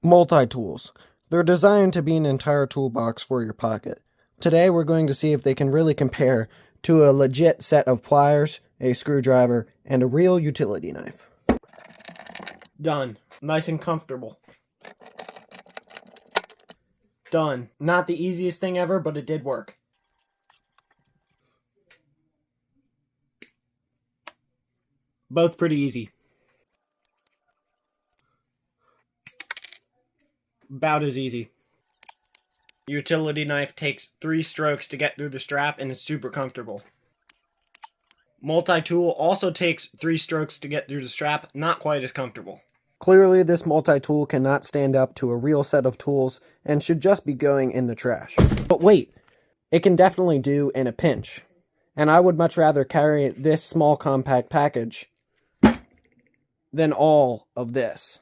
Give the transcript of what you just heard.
Multi-tools. They're designed to be an entire toolbox for your pocket. Today we're going to see if they can really compare to a legit set of pliers, a screwdriver, and a real utility knife. Done. Nice and comfortable. Done. Not the easiest thing ever, but it did work. Both pretty easy. About as easy. Utility knife takes 3 strokes to get through the strap and is super comfortable. Multi-tool also takes 3 strokes to get through the strap, not quite as comfortable. Clearly, this multi-tool cannot stand up to a real set of tools and should just be going in the trash. But wait, it can definitely do in a pinch. And I would much rather carry this small compact package than all of this.